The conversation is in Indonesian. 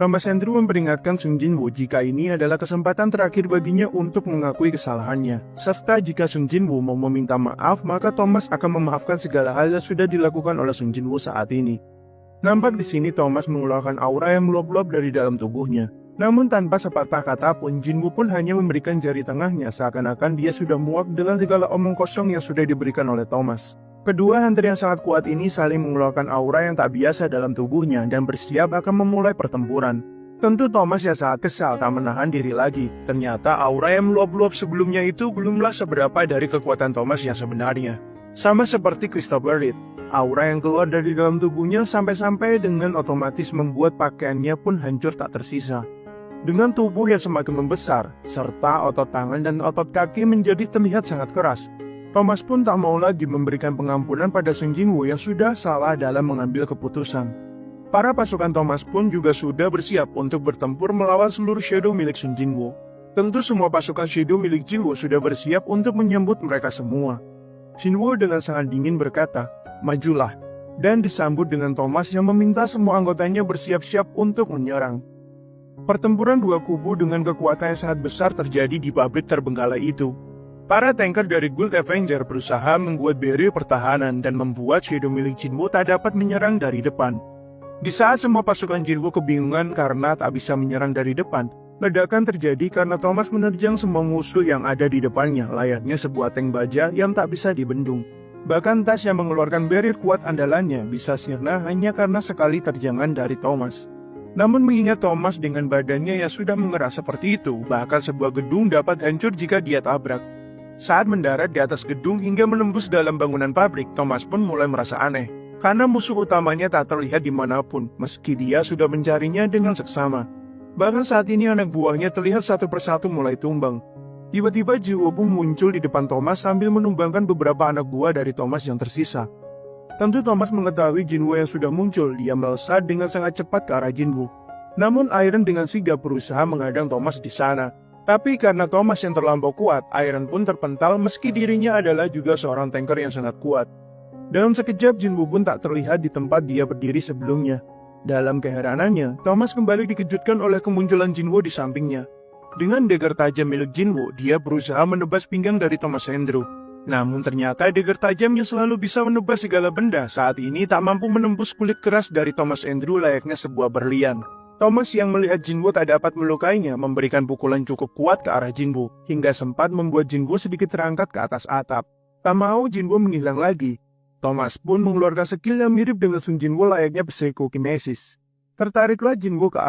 Thomas Andrew memperingatkan Sung Jinwoo jika ini adalah kesempatan terakhir baginya untuk mengakui kesalahannya, serta jika Sung Jinwoo mau meminta maaf maka Thomas akan memaafkan segala hal yang sudah dilakukan oleh Sung Jinwoo saat ini. Nampak di sini Thomas mengeluarkan aura yang meluap-luap dari dalam tubuhnya. Namun tanpa sepatah kata pun, Jinwoo pun hanya memberikan jari tengahnya seakan-akan dia sudah muak dengan segala omong kosong yang sudah diberikan oleh Thomas. Kedua hunter yang sangat kuat ini saling mengeluarkan aura yang tak biasa dalam tubuhnya dan bersiap akan memulai pertempuran. Tentu Thomas yang sangat kesal tak menahan diri lagi. Ternyata aura yang meluap-luap sebelumnya itu belumlah seberapa dari kekuatan Thomas yang sebenarnya. Sama seperti Christopher Reed, aura yang keluar dari dalam tubuhnya sampai-sampai dengan otomatis membuat pakaiannya pun hancur tak tersisa. Dengan tubuh yang semakin membesar, serta otot tangan dan otot kaki menjadi terlihat sangat keras, Thomas pun tak mau lagi memberikan pengampunan pada Sung Jinwoo yang sudah salah dalam mengambil keputusan. Para pasukan Thomas pun juga sudah bersiap untuk bertempur melawan seluruh Shadow milik Sung Jinwoo. Tentu semua pasukan Shadow milik Jinwoo sudah bersiap untuk menyambut mereka semua. Jinwoo dengan sangat dingin berkata, "Majulah," dan disambut dengan Thomas yang meminta semua anggotanya bersiap-siap untuk menyerang. Pertempuran dua kubu dengan kekuatan yang sangat besar terjadi di pabrik terbengkalai itu. Para tanker dari Gold Avenger berusaha membuat barrier pertahanan dan membuat Shadow milik Jinwoo tak dapat menyerang dari depan. Di saat semua pasukan Jinwoo kebingungan karena tak bisa menyerang dari depan, ledakan terjadi karena Thomas menerjang semua musuh yang ada di depannya layaknya sebuah tank baja yang tak bisa dibendung. Bahkan tas yang mengeluarkan barrier kuat andalannya bisa sirna hanya karena sekali terjangan dari Thomas. Namun mengingat Thomas dengan badannya yang sudah mengeras seperti itu, bahkan sebuah gedung dapat hancur jika dia tabrak. Saat mendarat di atas gedung hingga menembus dalam bangunan pabrik, Thomas pun mulai merasa aneh, karena musuh utamanya tak terlihat dimanapun, meski dia sudah mencarinya dengan seksama. Bahkan saat ini anak buahnya terlihat satu persatu mulai tumbang. Tiba-tiba Jinwoo pun muncul di depan Thomas sambil menumbangkan beberapa anak buah dari Thomas yang tersisa. Tentu Thomas mengetahui Jinwoo yang sudah muncul, dia melesat dengan sangat cepat ke arah Jinwoo. Namun Iron dengan sigap berusaha menghadang Thomas di sana. Tapi karena Thomas yang terlampau kuat, Iron pun terpental meski dirinya adalah juga seorang tanker yang sangat kuat. Dalam sekejap Jinwoo pun tak terlihat di tempat dia berdiri sebelumnya. Dalam keheranannya, Thomas kembali dikejutkan oleh kemunculan Jinwoo di sampingnya. Dengan dagger tajam milik Jinwoo, dia berusaha menebas pinggang dari Thomas Andrew. Namun ternyata dagger tajam yang selalu bisa menebas segala benda saat ini tak mampu menembus kulit keras dari Thomas Andrew layaknya sebuah berlian. Thomas yang melihat Jinwoo tak dapat melukainya memberikan pukulan cukup kuat ke arah Jinwoo, hingga sempat membuat Jinwoo sedikit terangkat ke atas atap. Tak mau Jinwoo menghilang lagi, Thomas pun mengeluarkan skill yang mirip dengan Sung Jinwoo layaknya Psychokinesis. Tertariklah Jinwoo ke